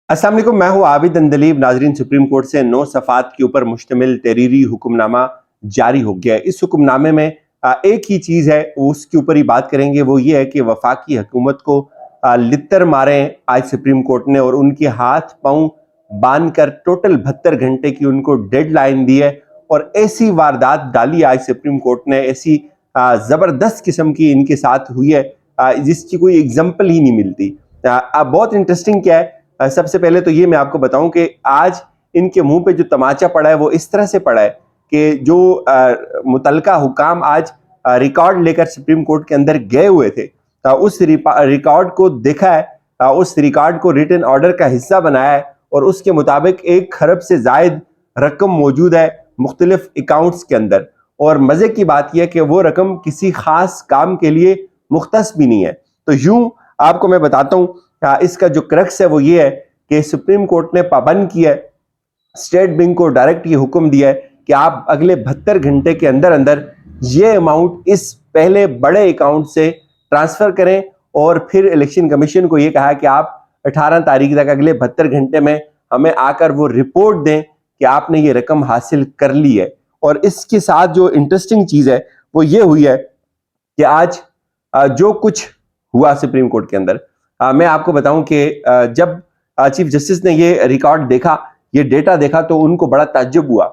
अस्सलाम वालेकुम, मैं हूं आबिद अंदलीब। नाजरीन, सुप्रीम कोर्ट से 9 सफ़ात के ऊपर मुश्तमिल तहरीरी हुक्मनामा जारी हो गया है। इस हुक्मनामे में एक ही चीज़ है, उसके ऊपर ही बात करेंगे। वो ये है कि वफाकी हुकूमत को लित्तर मारे आज सुप्रीम कोर्ट ने, और उनके हाथ पाँव बांध कर टोटल 72 घंटे की उनको डेडलाइन दी है। और ऐसी वारदात डाली आज सुप्रीम कोर्ट ने, ऐसी ज़बरदस्त किस्म की इनके साथ हुई है जिसकी कोई एग्जाम्पल ही नहीं मिलती। अब बहुत इंटरेस्टिंग क्या है, सबसे पहले तो ये मैं आपको बताऊं कि आज इनके मुंह पे जो तमाचा पड़ा है वो इस तरह से पड़ा है कि जो मुतलका हुकाम आज रिकॉर्ड लेकर सुप्रीम कोर्ट के अंदर गए हुए थे, उस रिकॉर्ड को देखा है, उस रिकॉर्ड को रिटन ऑर्डर का हिस्सा बनाया है, और उसके मुताबिक 1 खरब से जायद रकम मौजूद है मुख्तलिफ अकाउंट्स के अंदर। और मजे की बात यह है कि वो रकम किसी खास काम के लिए मुख्तस भी नहीं है। तो यूं आपको मैं बताता हूं, इसका जो क्रक्स है वो ये है कि सुप्रीम कोर्ट ने पाबंद किया है, स्टेट बैंक को डायरेक्ट ये हुक्म दिया है कि आप अगले 72 घंटे के अंदर अंदर ये अमाउंट इस पहले बड़े अकाउंट से ट्रांसफर करें। और फिर इलेक्शन कमीशन को ये कहा कि आप 18 तारीख तक अगले 72 घंटे में हमें आकर वो रिपोर्ट दें कि आपने ये रकम हासिल कर ली है। और इसके साथ जो इंटरेस्टिंग चीज है वो ये हुई है कि आज जो कुछ हुआ सुप्रीम कोर्ट के अंदर, मैं आपको बताऊं कि जब चीफ जस्टिस ने ये रिकॉर्ड देखा, ये डेटा देखा, तो उनको बड़ा ताज्जुब हुआ,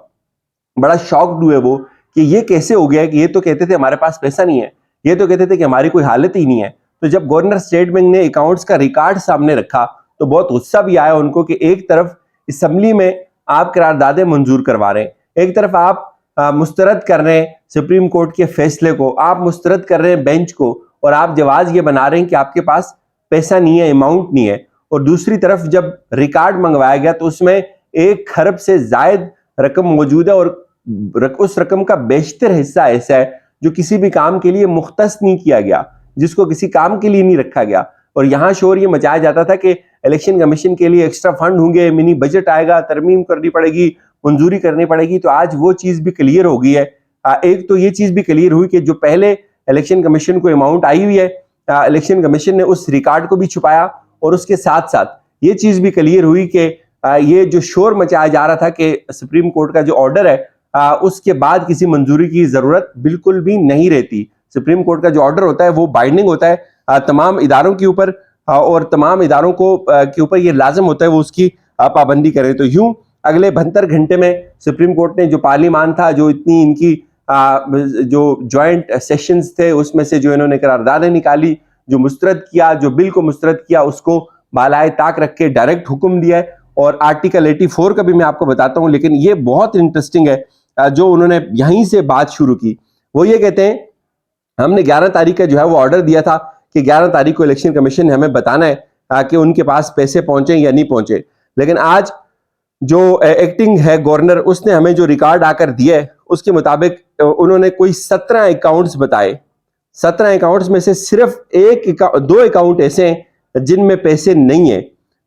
बड़ा शॉक्ड हुए वो कि ये कैसे हो गया कि ये तो कहते थे हमारे पास पैसा नहीं है, ये तो कहते थे कि हमारी कोई हालत ही नहीं है। तो जब गवर्नर स्टेट बैंक ने अकाउंट्स का रिकॉर्ड सामने रखा तो बहुत गुस्सा भी आया उनको कि एक तरफ असम्बली में आप करारदादें मंजूर करवा रहे हैं, एक तरफ आप मुस्तरद कर रहे हैं सुप्रीम कोर्ट के फैसले को, आप मुस्तरद कर रहे हैं बेंच को, और आप जवाब ये बना रहे हैं कि आपके पास पैसा नहीं है, अमाउंट नहीं है। और दूसरी तरफ जब रिकॉर्ड मंगवाया गया तो उसमें 1 खरब से जायद रकम मौजूद है, और उस रकम का बेशतर हिस्सा ऐसा है जो किसी भी काम के लिए मुख्तस नहीं किया गया, जिसको किसी काम के लिए नहीं रखा गया। और यहां शोर ये मचाया जाता था कि इलेक्शन कमीशन के लिए एक्स्ट्रा फंड होंगे, मिनी बजट आएगा, तरमीम करनी पड़ेगी, मंजूरी करनी पड़ेगी। तो आज वो चीज भी क्लियर हो गई है। एक तो ये चीज भी क्लियर हुई कि जो पहले इलेक्शन कमीशन को अमाउंट आई हुई है, इलेक्शन कमीशन ने उस रिकॉर्ड को भी छुपाया, और उसके साथ साथ ये चीज भी क्लियर हुई कि ये जो शोर मचाया जा रहा था कि सुप्रीम कोर्ट का जो ऑर्डर है उसके बाद किसी मंजूरी की जरूरत बिल्कुल भी नहीं रहती। सुप्रीम कोर्ट का जो ऑर्डर होता है वो बाइंडिंग होता है तमाम इदारों के ऊपर, और तमाम इदारों को के ऊपर ये लाजम होता है वो उसकी पाबंदी करें। तो यूं अगले 72 घंटे में सुप्रीम कोर्ट ने जो पार्लियामान था, जो इतनी इनकी जो ज्वाइंट सेशंस थे, उसमें से जो इन्होंने करारदादें निकाली, जो मुस्तरद किया, जो बिल को मुस्तरद किया, उसको बालाए ताक रख के डायरेक्ट हुक्म दिया है। और आर्टिकल 84 का भी मैं आपको बताता हूं, लेकिन ये बहुत इंटरेस्टिंग है जो उन्होंने यहीं से बात शुरू की। वो ये कहते हैं, हमने 11 तारीख का जो है वो ऑर्डर दिया था कि 11 तारीख को इलेक्शन कमीशन ने हमें बताना है कि उनके पास पैसे पहुंचे या नहीं पहुंचे। लेकिन आज जो एक्टिंग है गवर्नर, उसने हमें जो रिकॉर्ड आकर दिया है उसके मुताबिक उन्होंने कोई 17 अकाउंट्स बताए। 17 अकाउंट्स में से सिर्फ 2 अकाउंट ऐसे हैं जिनमें पैसे नहीं है।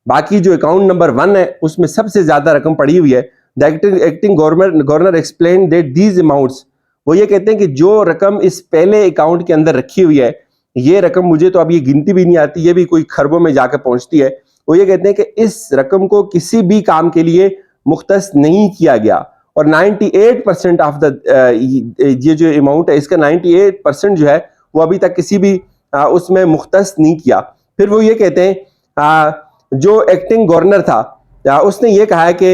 बाकी जो अकाउंट नंबर 1 है उसमें सबसे ज्यादा रकम पड़ी हुई है। The acting governor explain that these amounts, वो ये कहते हैं कि जो रकम इस पहले अकाउंट के अंदर रखी हुई है, ये रकम मुझे तो अब ये गिनती भी नहीं आती, ये भी कोई खरबों में जाकर पहुंचती है। वो ये कहते हैं कि इस रकम को किसी भी काम के लिए मुख्तस नहीं किया गया, और 98% ऑफ द ये जो अमाउंट है इसका 98% जो है वो अभी तक किसी भी उसमें मुख्तस नहीं किया। फिर वो ये कहते हैं जो एक्टिंग गवर्नर था उसने ये कहा है कि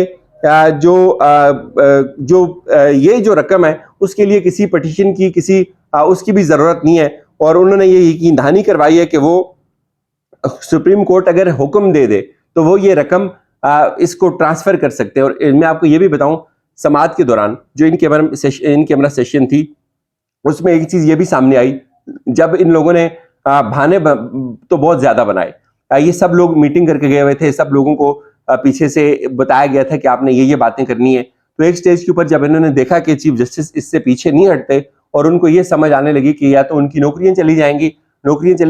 ये जो रकम है उसके लिए किसी पटिशन की किसी उसकी भी जरूरत नहीं है। और उन्होंने ये यकीन दहानी करवाई है कि वो सुप्रीम कोर्ट अगर हुक्म दे दे तो वो ये रकम इसको ट्रांसफर कर सकते हैं। और मैं आपको ये भी बताऊं, समाअत के दौरान जो इन कैमरा सेशन थी उसमें एक चीज ये भी सामने आई, जब इन लोगों ने बहाने तो बहुत ज्यादा बनाए, ये सब लोग मीटिंग करके गए हुए थे, सब लोगों को पीछे से बताया गया था कि आपने ये बातें करनी है। तो एक स्टेज के ऊपर जब इन्होंने देखा कि चीफ जस्टिस इससे पीछे नहीं हटते, और उनको ये समझ आने लगी कि या तो उनकी नौकरियां चली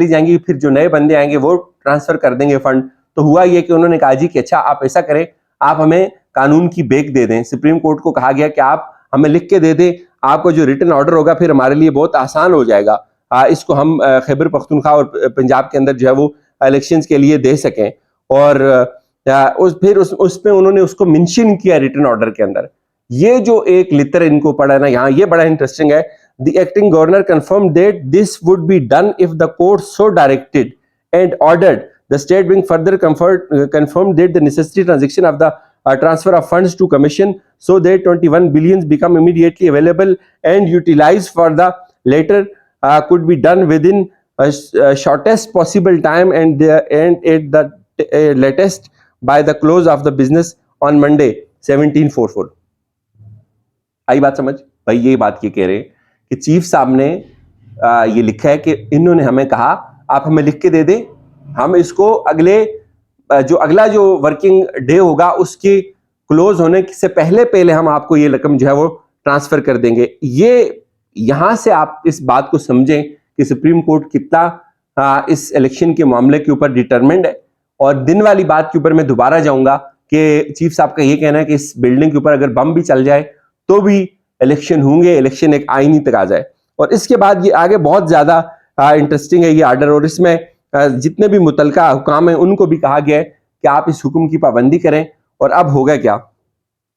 जाएंगी, फिर जो नए बंदे आएंगे वो ट्रांसफर कर देंगे फंड। तो हुआ ये कि उन्होंने कहा जी कि अच्छा आप ऐसा करें, आप हमें कानून की बेक दे दें। सुप्रीम कोर्ट को कहा गया कि आप हमें लिख के दे दें, आपको जो रिटन ऑर्डर होगा फिर हमारे लिए बहुत आसान हो जाएगा, इसको हम खैबर पख्तूनख्वा और पंजाब के अंदर जो है वो इलेक्शंस के लिए दे सकें। और फिर उस पे उन्होंने उसको मेंशन किया रिटन ऑर्डर के अंदर। ये जो एक लिटर इनको पड़ा ना यहाँ, ये बड़ा इंटरेस्टिंग है। The acting governor confirm that this would be done if the court so directed and ordered. The state bank further confirmed that the necessary transaction of the transfer of funds to commission so that 21 billions become immediately available and utilized for the later could be done within shortest possible time and at the latest by the close of the business on Monday 1744। आई बात समझ भाई? ये बात ये कह रहे हैं कि चीफ साहब ने ये लिखा है कि इन्होंने हमें कहा आप हमें लिख के दे दें, हम इसको अगला जो वर्किंग डे होगा उसकी क्लोज होने से पहले हम आपको ये रकम जो है वो ट्रांसफर कर देंगे। ये यहां से आप इस बात को समझें कि सुप्रीम कोर्ट कितना इस इलेक्शन के मामले के ऊपर डिटरमिन्ड है। और दिन वाली बात के ऊपर मैं दोबारा जाऊंगा कि चीफ साहब का ये कहना है कि इस बिल्डिंग के ऊपर अगर बम भी चल जाए तो भी इलेक्शन होंगे, इलेक्शन एक आईनी तकाजा है। और इसके बाद ये आगे बहुत ज्यादा इंटरेस्टिंग है ये आर्डर, और इसमें जितने भी मुतलका हुकाम है उनको भी कहा गया है कि आप इस हुक्म की पाबंदी करें। और अब होगा क्या?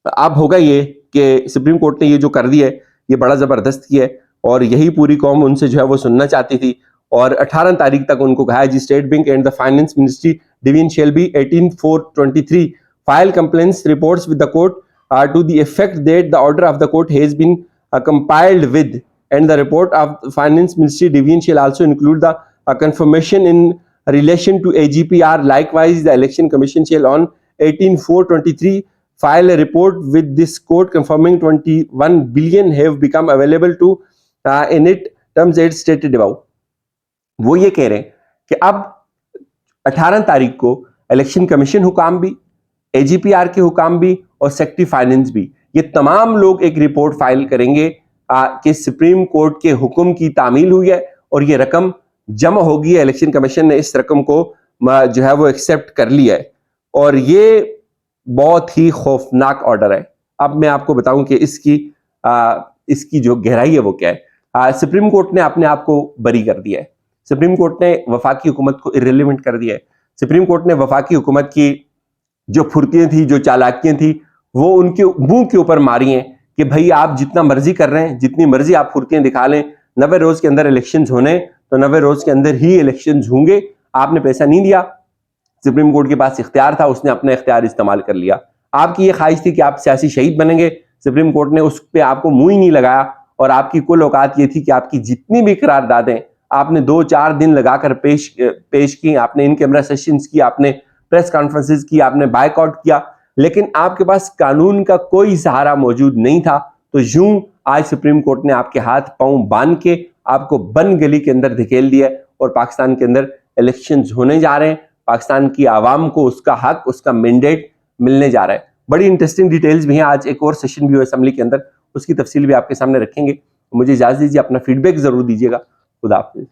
अब होगा ये कि सुप्रीम कोर्ट ने ये जो कर दिया है ये बड़ा जबरदस्त किया है, और यही पूरी कौम उनसे जो है वो सुनना चाहती थी। और 18 तारीख तक उनको कहा है जी State Bank and the Finance Ministry Division shall be 18/4/23 file complaints reports with the court to the effect that the order of the court has been compiled with, and the report of finance ministry division shall also include the confirmation in relation to AGPR. Likewise, the election commission shall on 18/4/23 file a report with this court confirming 21 billion have become available to in it terms as stated above। वो ये कह रहे हैं कि अब 18 तारीख को election commission हुकाम भी, AGPR के हुकाम भी और सेक्रेटरी फाइनेंस भी, ये तमाम लोग एक रिपोर्ट फाइल करेंगे कि सुप्रीम कोर्ट के हुक्म की तामील हुई है और ये रकम जमा होगी है। इलेक्शन कमीशन ने इस रकम को जो है वो एक्सेप्ट कर लिया है, और ये बहुत ही खौफनाक ऑर्डर है। अब मैं आपको बताऊं कि इसकी जो गहराई है वो क्या है। सुप्रीम कोर्ट ने अपने आप को बरी कर दिया है। सुप्रीम कोर्ट ने वफाकी हुकूमत को इररिलेवेंट कर दिया है। सुप्रीम कोर्ट ने वफाकी हुकूमत की जो फुर्तियां थी, जो चालाकियां थी, वो उनके मुंह के ऊपर मारी हैं कि भाई आप जितना मर्जी कर रहे हैं, जितनी मर्जी आप फुर्तियां दिखा लें, 90 रोज के अंदर इलेक्शंस होने तो 90 रोज के अंदर ही इलेक्शंस होंगे। आपने पैसा नहीं दिया, सुप्रीम कोर्ट के पास इख्तियार था, उसने अपना इख्तियार इस्तेमाल कर लिया। आपकी ये ख्वाहिश थी कि आप सियासी शहीद बनेंगे, सुप्रीम कोर्ट ने उस पर आपको मुंह ही नहीं लगाया, और आपकी कुल औकात ये थी कि आपकी जितनी भी करारदादें आपने 2-4 दिन लगाकर पेश की, आपने इन कैमरा सेशंस की, आपने प्रेस कॉन्फ्रेंसेस की, आपने बायकॉट किया, लेकिन आपके पास कानून का कोई सहारा मौजूद नहीं था। तो यूं आज सुप्रीम कोर्ट ने आपके हाथ पांव बांध के आपको बंद गली के अंदर धकेल दिया, और पाकिस्तान के अंदर इलेक्शंस होने जा रहे हैं। पाकिस्तान की आवाम को उसका हक, उसका मैंडेट मिलने जा रहा है। बड़ी इंटरेस्टिंग डिटेल्स भी हैं। आज एक और सेशन भी हुआ असेंबली के अंदर, उसकी तफसील भी आपके सामने रखेंगे। मुझे इजाजत दीजिए, अपना फीडबैक जरूर दीजिएगा। खुदा हाफिज।